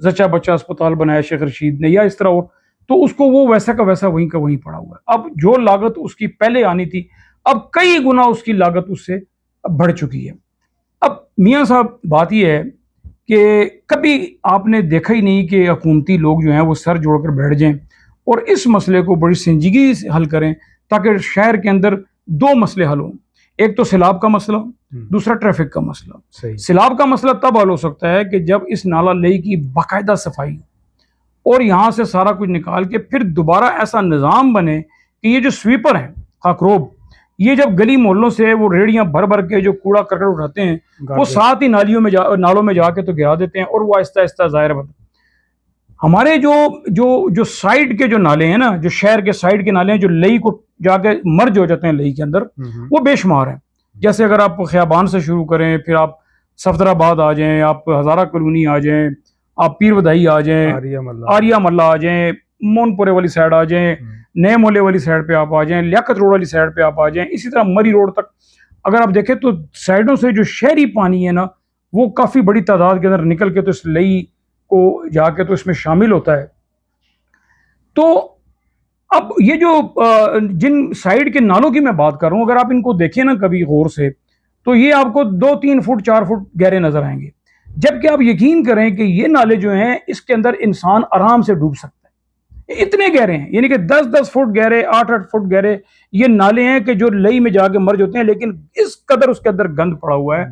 زچہ بچہ اسپتال بنایا شیخ رشید نے یا اس طرح، اور تو اس کو وہ ویسا کا ویسا وہیں کا وہیں پڑا ہوا ہے. اب جو لاگت اس کی پہلے آنی تھی اب کئی گنا اس کی لاگت اس سے بڑھ چکی ہے. اب میاں صاحب بات یہ ہے کہ کبھی آپ نے دیکھا ہی نہیں کہ حکومتی لوگ جو ہیں وہ سر جوڑ کر بیٹھ جائیں اور اس مسئلے کو بڑی سنجیدگی سے حل کریں تاکہ شہر کے اندر دو مسئلے حل ہوں. ایک تو سیلاب کا مسئلہ، دوسرا ٹریفک کا مسئلہ. صحیح. سیلاب کا مسئلہ تب حل ہو سکتا ہے کہ جب اس نالہ لئی کی باقاعدہ صفائی اور یہاں سے سارا کچھ نکال کے پھر دوبارہ ایسا نظام بنے کہ یہ جو سویپر ہیں خاکروب، یہ جب گلی محلوں سے وہ ریڑیاں بھر بھر کے جو کوڑا کرکٹ اٹھاتے ہیں وہ ساتھ ہی نالوں میں جا کے تو گرا دیتے ہیں اور وہ آہستہ آہستہ ظاہر بنتے. ہمارے جو سائڈ کے جو نالے ہیں نا، جو شہر کے سائڈ کے نالے ہیں جو لئی کو جا کے مرج ہو جاتے ہیں لئی کے اندر، وہ بے شمار ہیں. جیسے اگر آپ خیابان سے شروع کریں، پھر آپ صفدر آباد آ جائیں، آپ ہزارہ کالونی آ جائیں، آپ پیر ودائی آ جائیں، آریہ ملہ آ جائیں، مون پورے والی سائڈ آ جائیں، نئے مولے والی سائڈ پہ آپ آ جائیں، لیاقت روڈ والی سائڈ پہ آپ آ جائیں، اسی طرح مری روڈ تک اگر آپ دیکھیں تو سائڈوں سے جو شہری پانی ہے نا وہ کافی بڑی تعداد کے اندر نکل کے تو اس لئی کو جا کے تو اس میں شامل ہوتا ہے. تو اب یہ جو جن سائڈ کے نالوں کی میں بات کر رہا ہوں، اگر آپ ان کو دیکھیں نا کبھی غور سے تو یہ آپ کو 2-3 فٹ 4 فٹ گہرے نظر آئیں گے، جبکہ آپ یقین کریں کہ یہ نالے جو ہیں اس کے اندر انسان آرام سے ڈوب سکتا ہے. اتنے گہرے ہیں، یعنی کہ 10-10 فٹ گہرے، 8-8 فٹ گہرے یہ نالے ہیں کہ جو لئی میں جا کے مرج ہوتے ہیں. لیکن اس قدر اس کے اندر گند پڑا ہوا ہے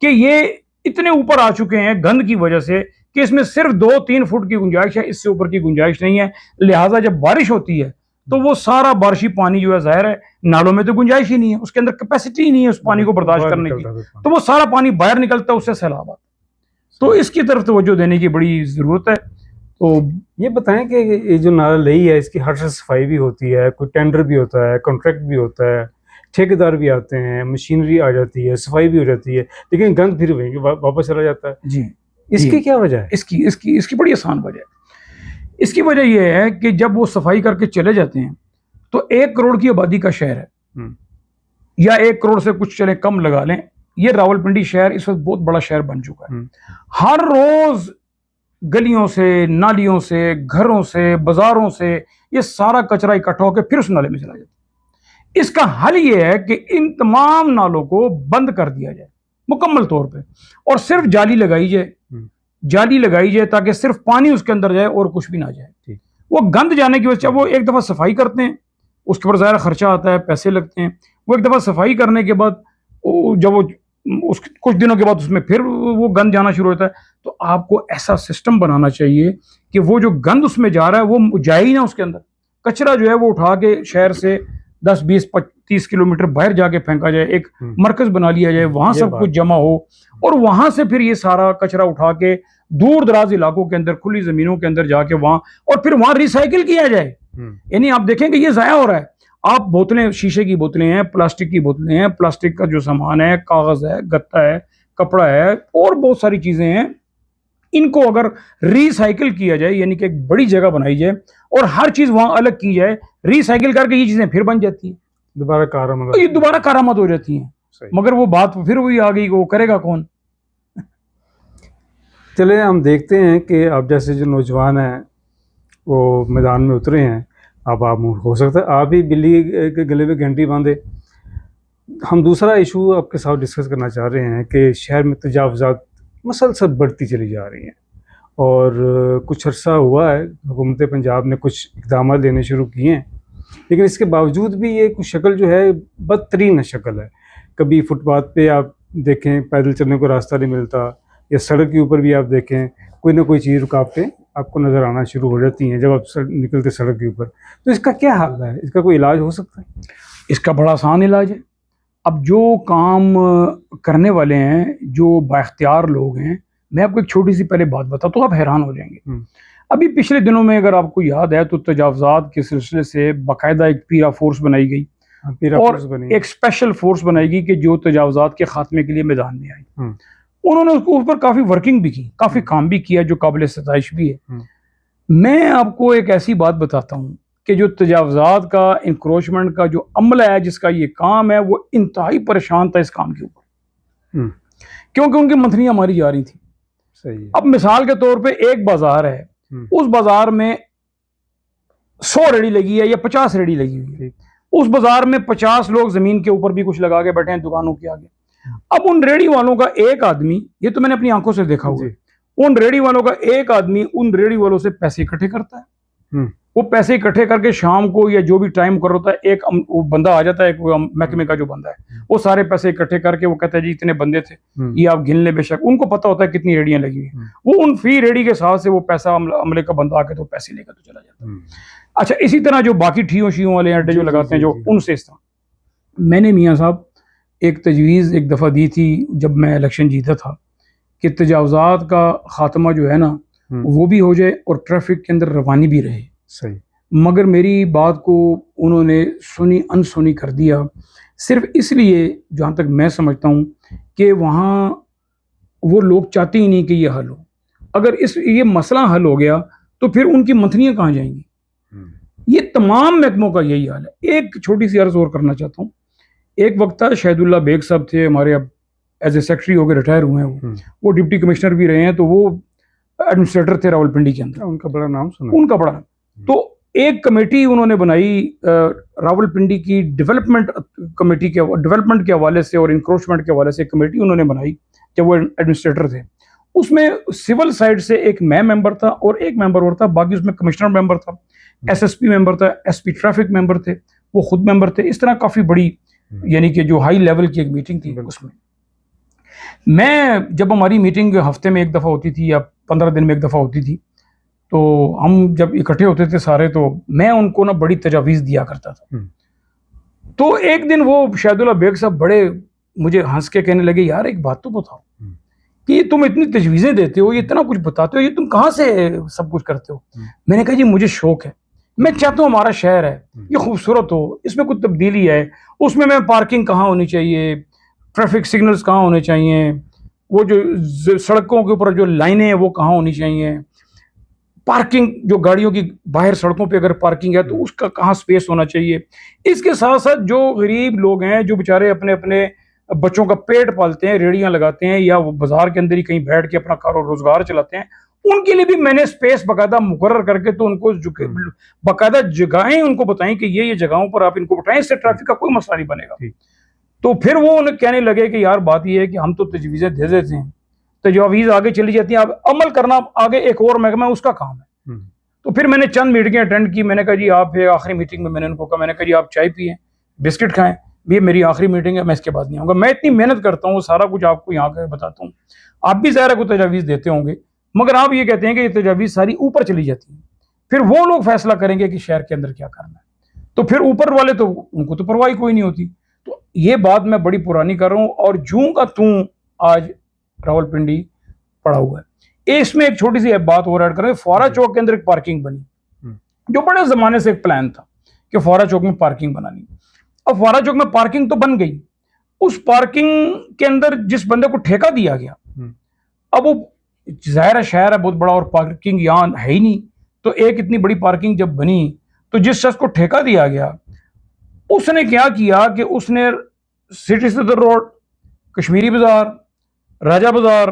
کہ یہ اتنے اوپر آ چکے ہیں گند کی وجہ سے کہ اس میں صرف 2-3 فٹ کی گنجائش ہے، اس سے اوپر کی گنجائش نہیں ہے. لہٰذا جب بارش ہوتی ہے تو وہ سارا بارشی پانی جو ہے ظاہر ہے نالوں میں تو گنجائش ہی نہیں ہے، اس کے اندر کیپیسٹی ہی نہیں ہے اس پانی کو برداشت کرنے کی، تو وہ سارا پانی باہر نکلتا ہے، اس سے سیلاب آتا ہے. تو اس کی طرف توجہ دینے کی بڑی ضرورت ہے. تو یہ بتائیں کہ یہ جو نالہ لئی ہے اس کی ہر صفائی بھی ہوتی ہے، کوئی ٹینڈر بھی ہوتا ہے، کانٹریکٹ بھی ہوتا ہے، ٹھیکیدار بھی آتے ہیں، مشینری آ جاتی ہے، صفائی بھی ہو جاتی ہے، لیکن گند پھر وہیں واپس چلا جاتا ہے. جی اس کی کیا وجہ ہے؟ اس کی بڑی آسان وجہ ہے. اس کی وجہ یہ ہے کہ جب وہ صفائی کر کے چلے جاتے ہیں تو 1 کروڑ کی آبادی کا شہر ہے، یا 1 کروڑ سے کچھ چلیں کم لگا لیں، یہ راولپنڈی شہر اس وقت بہت بڑا شہر بن چکا ہے. ہر روز گلیوں سے، نالیوں سے، گھروں سے، بازاروں سے یہ سارا کچرا اکٹھا ہو کے پھر اس نالے میں چلا جاتا ہے. اس کا حل یہ ہے کہ ان تمام نالوں کو بند کر دیا جائے مکمل طور پہ، اور صرف جالی لگائی جائے تاکہ صرف پانی اس کے اندر جائے اور کچھ بھی نہ جائے. وہ گند جانے کی وجہ سے وہ ایک دفعہ صفائی کرتے ہیں، اس کے اوپر ظاہر خرچہ آتا ہے، پیسے لگتے ہیں. وہ ایک دفعہ صفائی کرنے کے بعد جب وہ کچھ دنوں کے بعد اس میں پھر وہ گند جانا شروع ہوتا ہے. تو آپ کو ایسا سسٹم بنانا چاہیے کہ وہ جو گند اس میں جا رہا ہے وہ جائے ہی نہ اس کے اندر. کچرا جو ہے وہ اٹھا کے شہر سے 10-20-25 کلومیٹر باہر جا کے پھینکا جائے، ایک مرکز بنا لیا جائے، وہاں سب کچھ جمع ہو، اور وہاں سے پھر یہ سارا کچرا اٹھا کے دور دراز علاقوں کے اندر کھلی زمینوں کے اندر جا کے وہاں اور پھر وہاں ریسائیکل کیا جائے. یعنی آپ دیکھیں کہ یہ ضائع ہو رہا ہے. آپ بوتلیں، شیشے کی بوتلیں ہیں، پلاسٹک کی بوتلیں ہیں، پلاسٹک کا جو سامان ہے، کاغذ ہے، گتا ہے، کپڑا ہے، اور بہت ساری چیزیں ہیں، ان کو اگر ری سائیکل کیا جائے، یعنی کہ ایک بڑی جگہ بنائی جائے اور ہر چیز وہاں الگ کی جائے، ری سائیکل کر کے یہ چیزیں پھر بن جاتی ہیں، دوبارہ کارآمد ہو جاتی ہیں. مگر وہ بات پھر وہی آ گئی کہ وہ کرے گا کون. چلے ہم دیکھتے ہیں کہ آپ جیسے جو نوجوان ہیں وہ میدان میں اترے ہیں، اب آپ ہو سکتا ہے آپ ہی بلی کے گلے میں گھنٹی باندھے. ہم دوسرا ایشو آپ کے ساتھ ڈسکس کرنا چاہ رہے ہیں کہ شہر میں تجاوزات مسلسل بڑھتی چلی جا رہی ہیں، اور کچھ عرصہ ہوا ہے حکومت پنجاب نے کچھ اقدامات لینے شروع کیے ہیں، لیکن اس کے باوجود بھی یہ کچھ شکل جو ہے بدترین شکل ہے. کبھی فٹ پاتھ پہ آپ دیکھیں پیدل چلنے کو راستہ نہیں ملتا، یا سڑک کے اوپر بھی آپ دیکھیں کوئی نہ کوئی چیز رکاوٹیں آپ کو نظر آنا شروع ہو جاتی ہیں جب آپ نکلتے سڑک کے اوپر. تو اس کا کیا حل ہے؟ اس کا کوئی علاج ہو سکتا ہے؟ اس کا بڑا آسان علاج ہے. اب جو کام کرنے والے ہیں، جو بااختیار لوگ ہیں، میں آپ کو ایک چھوٹی سی پہلے بات بتاتا ہوں، آپ حیران ہو جائیں گے. ابھی پچھلے دنوں میں اگر آپ کو یاد ہے تو تجاوزات کے سلسلے سے باقاعدہ ایک پیرا فورس بنائی گئی، اور ایک اسپیشل فورس بنائی گئی کہ جو تجاوزات کے خاتمے کے لیے میدان میں آئی. انہوں نے اس کے اوپر کافی ورکنگ بھی کی، کافی کام بھی کیا جو قابل ستائش بھی ہے. میں آپ کو ایک ایسی بات بتاتا ہوں کہ جو تجاوزات کا، انکروچمنٹ کا جو عملہ ہے، جس کا یہ کام ہے، وہ انتہائی پریشان تھا اس کام کے اوپر، کیونکہ ان کی منتھلیاں ماری جا رہی تھیں. صحیح ہے. اب مثال کے طور پہ ایک بازار ہے, اس بازار میں 100 ریڑی لگی ہے یا 50 ریڑی لگی ہوئی ہے. اس بازار میں 50 لوگ زمین کے اوپر بھی کچھ لگا کے بیٹھے ہیں دکانوں کے آگے. اب ان ریڑی والوں کا ایک آدمی, یہ تو میں نے اپنی آنکھوں سے دیکھا ہوا ہے, ان ریڑی والوں کا ایک آدمی ان ریڑی والوں سے پیسے اکٹھے کرتا ہے. وہ پیسے اکٹھے کر کے شام کو یا جو بھی ٹائم کر ہوتا ہے, ایک بندہ آ جاتا ہے, ایک محکمے کا جو بندہ ہے, وہ سارے پیسے اکٹھے کر کے وہ کہتا ہے جی اتنے بندے تھے, یہ آپ گن لیں. بے شک ان کو پتا ہوتا ہے کتنی ریڑیاں لگی ہیں. وہ ان فی ریڑی کے ساتھ سے وہ پیسہ عملے کا بندہ آ کے تو پیسے لے کر تو چلا جاتا ہے. اچھا, اسی طرح جو باقی ٹھیوں شیوں والے اڈے جو لگاتے ہیں جو ان سے اس طرح. میں نے میاں صاحب ایک تجویز ایک دفعہ دی تھی جب میں الیکشن جیتا تھا کہ تجاوزات کا خاتمہ جو ہے نا وہ بھی ہو جائے اور ٹریفک کے اندر روانی بھی رہے. صحیح. مگر میری بات کو انہوں نے سنی انسنی کر دیا, صرف اس لیے جہاں تک میں سمجھتا ہوں کہ وہاں وہ لوگ چاہتے ہی نہیں کہ یہ حل ہو. اگر یہ مسئلہ حل ہو گیا تو پھر ان کی منتھلیاں کہاں جائیں گی؟ یہ تمام محکموں کا یہی حال ہے. ایک چھوٹی سی عرض اور کرنا چاہتا ہوں. ایک وقت تھا شہید اللہ بیگ صاحب تھے ہمارے, اب ایز اے سیکرٹری ہو کے ریٹائر ہوئے ہیں, وہ ڈپٹی کمشنر بھی رہے ہیں, تو وہ ایڈمنسٹریٹر تھے راولپنڈی کے اندر. ان کا بڑا نام سنا, ان کا بڑا. تو ایک کمیٹی انہوں نے بنائی راولپنڈی کی ڈیولپمنٹ کمیٹی کے ڈیولپمنٹ کے حوالے سے اور انکروچمنٹ کے حوالے سے کمیٹی انہوں نے بنائی جب وہ ایڈمنسٹریٹر تھے. اس میں سول سائڈ سے ایک میں ممبر تھا اور ایک ممبر اور تھا, باقی اس میں کمشنر ممبر تھا, ایس ایس پی ممبر تھا, ایس پی ٹریفک ممبر تھے, وہ خود ممبر تھے. اس طرح کافی بڑی یعنی کہ جو ہائی لیول کی ایک میٹنگ تھی. اس میں جب ہماری میٹنگ ہفتے میں ایک دفعہ ہوتی تھی یا 15 دن میں ایک دفعہ ہوتی تھی, تو ہم جب اکٹھے ہوتے تھے سارے, تو میں ان کو نا بڑی تجاویز دیا کرتا تھا. تو ایک دن وہ شہید اللہ بیگ صاحب بڑے مجھے ہنس کے کہنے لگے, یار ایک بات تو بتاؤ کہ یہ تم اتنی تجویزیں دیتے ہو, یہ اتنا کچھ بتاتے ہو, یہ تم کہاں سے سب کچھ کرتے ہو؟ میں نے کہا جی مجھے شوق ہے, میں چاہتا ہوں ہمارا شہر ہے یہ خوبصورت ہو, اس میں کچھ تبدیلی ہے, اس میں پارکنگ کہاں ہونی چاہیے, ٹریفک سگنلز کہاں ہونے چاہیے, وہ جو سڑکوں کے اوپر جو لائنیں ہیں وہ کہاں ہونی چاہیے, پارکنگ جو گاڑیوں کی باہر سڑکوں پہ اگر پارکنگ ہے تو اس کا کہاں سپیس ہونا چاہیے. اس کے ساتھ ساتھ جو غریب لوگ ہیں جو بیچارے اپنے اپنے بچوں کا پیٹ پالتے ہیں, ریڑیاں لگاتے ہیں یا وہ بازار کے اندر ہی کہیں بیٹھ کے اپنا کار و روزگار چلاتے ہیں, ان کے لیے بھی میں نے سپیس باقاعدہ مقرر کر کے تو ان کو باقاعدہ جگہیں ان کو بتائیں کہ یہ جگہوں پر آپ ان کو بٹائیں, اس سے ٹریفک کا کوئی مسئلہ نہیں بنے گا. تو پھر وہ انہیں کہنے لگے کہ یار بات یہ ہے کہ ہم تو تجویزیں دے دیتے ہیں, تجاویز آگے چلی جاتی ہیں, اب عمل کرنا آگے ایک اور محکمہ ہے اس کا کام ہے. تو پھر میں نے چند میٹنگیں اٹینڈ کی. میں نے کہا جی آپ آخری میٹنگ میں نے ان کو کہا, میں نے کہا جی آپ چائے پئیں, بسکٹ کھائیں, یہ میری آخری میٹنگ ہے, میں اس کے بعد نہیں آؤں گا. میں اتنی محنت کرتا ہوں, سارا کچھ آپ کو یہاں کے بتاتا ہوں, آپ بھی ظاہر کو تجاویز دیتے ہوں گے, مگر آپ یہ کہتے ہیں کہ یہ تجاویز ساری اوپر چلی جاتی ہیں, پھر وہ لوگ فیصلہ کریں گے کہ شہر کے اندر کیا کرنا ہے. تو پھر اوپر والے تو ان کو تو پرواہ کوئی نہیں ہوتی. تو یہ بات میں بڑی پرانی کر رہا ہوں, اور جوں کا توں آج راولپنڈی پڑا ہوا ہے. اس میں ایک چھوٹی سی بات اور ایڈ کریں, فوارہ چوک کے اندر ایک پارکنگ بنی جو بڑے زمانے سے ایک پلان تھا کہ فوارہ چوک میں پارکنگ بنانی. اب فوارہ چوک میں پارکنگ تو بن گئی, اس پارکنگ کے اندر جس بندے کو ٹھیکہ دیا گیا, اب وہ ظاہر شہر ہے بہت بڑا اور پارکنگ یہاں ہے ہی نہیں, تو ایک اتنی بڑی پارکنگ جب بنی تو جس شخص کو ٹھیکہ دیا گیا اس نے کیا کیا کہ اس نے سٹی صدر روڈ, کشمیری بازار, راجہ بازار,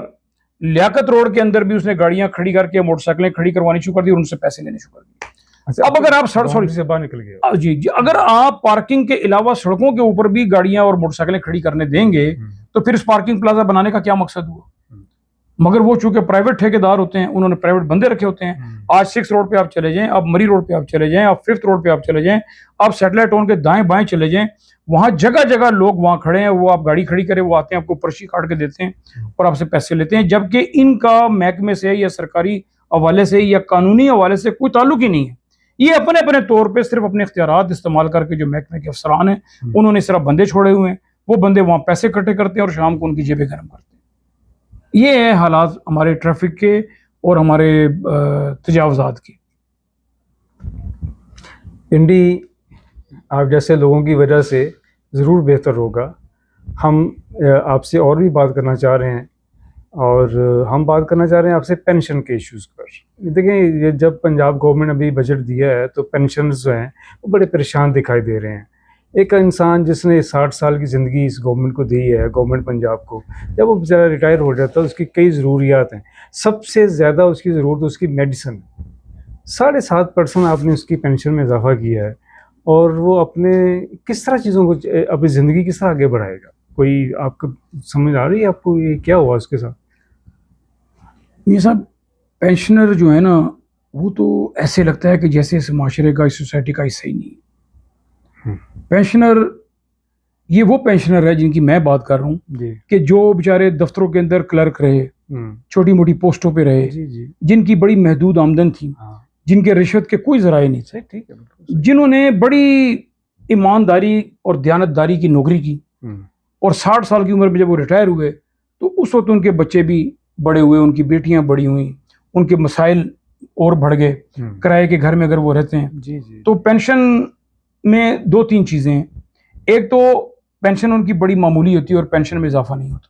لیاقت روڈ کے اندر بھی اس نے گاڑیاں کھڑی کر کے موٹر سائیکلیں کھڑی کروانی شروع کر دی اور ان سے پیسے لینے شروع کر دیے. اب اگر آپ سوری سے باہر نکل گئے, جی اگر آپ پارکنگ کے علاوہ سڑکوں کے اوپر بھی گاڑیاں اور موٹر سائیکلیں کھڑی کرنے دیں گے تو پھر اس پارکنگ پلازا بنانے کا کیا مقصد ہوا؟ مگر وہ چونکہ پرائیویٹ ٹھیکیدار ہوتے ہیں, انہوں نے پرائیویٹ بندے رکھے ہوتے ہیں. آج 6 روڈ پہ آپ چلے جائیں, آپ مری روڈ پہ آپ چلے جائیں, آپ 5 روڈ پہ آپ چلے جائیں, آپ سیٹلائٹ ٹاؤن کے دائیں بائیں چلے جائیں, وہاں جگہ جگہ لوگ وہاں کھڑے ہیں, وہ آپ گاڑی کھڑی کرے, وہ آتے ہیں آپ کو پرچی کاٹ کے دیتے ہیں اور آپ سے پیسے لیتے ہیں, جبکہ ان کا محکمے سے یا سرکاری حوالے سے یا قانونی حوالے سے کوئی تعلق ہی نہیں ہے. یہ اپنے اپنے طور پہ صرف اپنے اختیارات استعمال کر کے جو محکمے کے افسران ہیں انہوں نے صرف بندے چھوڑے ہوئے ہیں, وہ بندے وہاں پیسے اکٹھے کرتے ہیں اور شام کو ان کی جیبیں گرم کرتے ہیں. یہ ہے حالات ہمارے ٹریفک کے اور ہمارے تجاوزات کے. پنڈی آپ جیسے لوگوں کی وجہ سے ضرور بہتر ہوگا. ہم آپ سے اور بھی بات کرنا چاہ رہے ہیں, اور ہم بات کرنا چاہ رہے ہیں آپ سے پینشن کے ایشوز پر. دیکھیں یہ جب پنجاب گورنمنٹ ابھی بجٹ دیا ہے تو پینشنز جو ہیں وہ بڑے پریشان دکھائی دے رہے ہیں. ایک انسان جس نے 60 سال کی زندگی اس گورنمنٹ کو دی ہے، گورنمنٹ پنجاب کو، جب وہ بیچارہ ریٹائر ہو جاتا ہے اس کی کئی ضروریات ہیں. سب سے زیادہ اس کی ضرورت اس کی میڈیسن ہے. 7.5% آپ نے اس کی پینشن میں اضافہ کیا ہے، اور وہ اپنے کس طرح چیزوں کو اپنی زندگی کس طرح آگے بڑھائے گا؟ کوئی آپ کو سمجھ آ رہی ہے آپ کو یہ کیا ہوا اس کے ساتھ؟ میاں صاحب پینشنر جو ہے نا وہ تو ایسے لگتا ہے کہ جیسے اس معاشرے کا، اس سوسائٹی کا حصہ ہی نہیں ہے. پینشنر یہ وہ پینشنر ہے جن کی میں بات کر رہا ہوں جی کہ جو بیچارے دفتروں کے اندر کلرک رہے، چھوٹی موٹی پوسٹوں پہ رہے، جی جی جن کی بڑی محدود آمدن تھی، ہاں جن کے رشوت کے کوئی ذرائع نہیں تھے، ٹھیک ہے بالکل صحیح. جنہوں نے بڑی ایمانداری اور دیانتداری کی نوکری کی، اور 60 سال کی عمر میں جب وہ ریٹائر ہوئے تو اس وقت ان کے بچے بھی بڑے ہوئے، ان کی بیٹیاں بڑی ہوئیں، ان کے مسائل اور بڑھ گئے. کرائے کے گھر میں اگر وہ رہتے ہیں جی جی تو پینشن میں 2-3 چیزیں ہیں. ایک تو پینشن ان کی بڑی معمولی ہوتی ہے اور پینشن میں اضافہ نہیں ہوتا.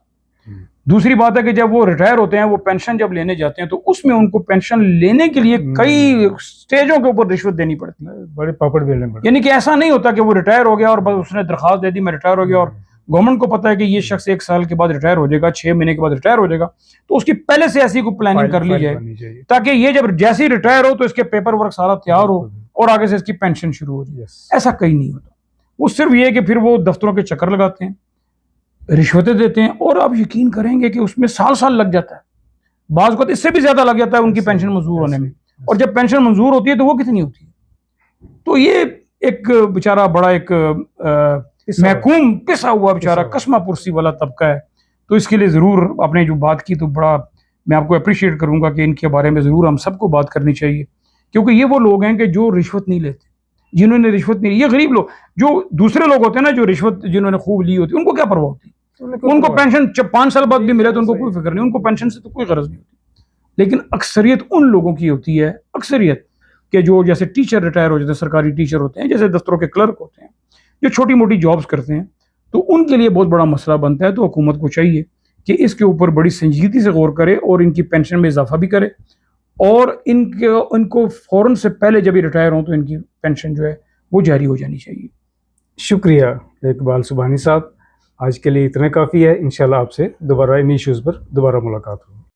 دوسری بات ہے کہ جب وہ ریٹائر ہوتے ہیں، وہ پینشن جب لینے جاتے ہیں تو اس میں ان کو پینشن لینے کے لیے کئی سٹیجوں کے اوپر رشوت دینی پڑتی ہے. بڑے پاپڑ بیلنے پڑے. یعنی کہ ایسا نہیں ہوتا کہ وہ ریٹائر ہو گیا اور بس اس نے درخواست دے دی میں ریٹائر ہو گیا، اور گورنمنٹ کو پتا ہے کہ یہ شخص 1 سال کے بعد ریٹائر ہو جائے گا، 6 مہینے کے بعد ریٹائر ہو جائے گا، تو اس کی پہلے سے ایسی کوئی پلاننگ کر لی جائے تاکہ یہ جب جیسے ہی ریٹائر ہو تو اس کے پیپر ورک سارا تیار ہو اور آگے سے اس کی پینشن شروع ہو جائے. ایسا کہیں نہیں ہوتا. وہ صرف یہ ہے کہ پھر وہ دفتروں کے چکر لگاتے ہیں، رشوتیں دیتے ہیں، اور آپ یقین کریں گے کہ اس میں سال لگ جاتا ہے. بعض اوقات اس سے بھی زیادہ لگ جاتا ہے ان کی پینشن منظور ہونے میں. اور جب پینشن منظور ہوتی ہے تو وہ کتنی ہوتی ہے؟ تو یہ ایک بیچارہ بڑا ایک محکوم پسا ہوا بیچارہ کسمہ پرسی والا طبقہ ہے. تو اس کے لیے ضرور آپ نے جو بات کی تو بڑا میں آپ کو اپریشیٹ کروں گا کہ ان کے بارے میں ضرور ہم سب کو بات کرنی چاہیے، کیونکہ یہ وہ لوگ ہیں کہ جو رشوت نہیں لیتے، جنہوں نے رشوت نہیں لی. یہ غریب لوگ جو دوسرے لوگ ہوتے ہیں نا، جو رشوت جنہوں نے خوب لی ہوتی ہے، ان کو کیا پرواہ ہوتی ہے؟ ان کو پینشن 5 سال بعد بھی ملے تو ان کو کوئی فکر نہیں، ان کو پینشن سے تو کوئی غرض نہیں ہوتی. لیکن اکثریت ان لوگوں کی ہوتی ہے، اکثریت کہ جو جیسے ٹیچر ریٹائر ہو جاتے ہیں، سرکاری ٹیچر ہوتے ہیں، جیسے دفتروں کے کلرک ہوتے ہیں، جو چھوٹی موٹی جابز کرتے ہیں، تو ان کے لیے بہت بڑا مسئلہ بنتا ہے. تو حکومت کو چاہیے کہ اس کے اوپر بڑی سنجیدگی سے غور کرے اور ان کی پینشن میں اضافہ بھی کرے، اور ان کو فوراً سے پہلے جب یہ ریٹائر ہوں تو ان کی پینشن جو ہے وہ جاری ہو جانی چاہیے. شکریہ اقبال سبحانی صاحب. آج کے لیے اتنا کافی ہے. انشاءاللہ آپ سے دوبارہ ان ایشوز پر دوبارہ ملاقات ہوگی.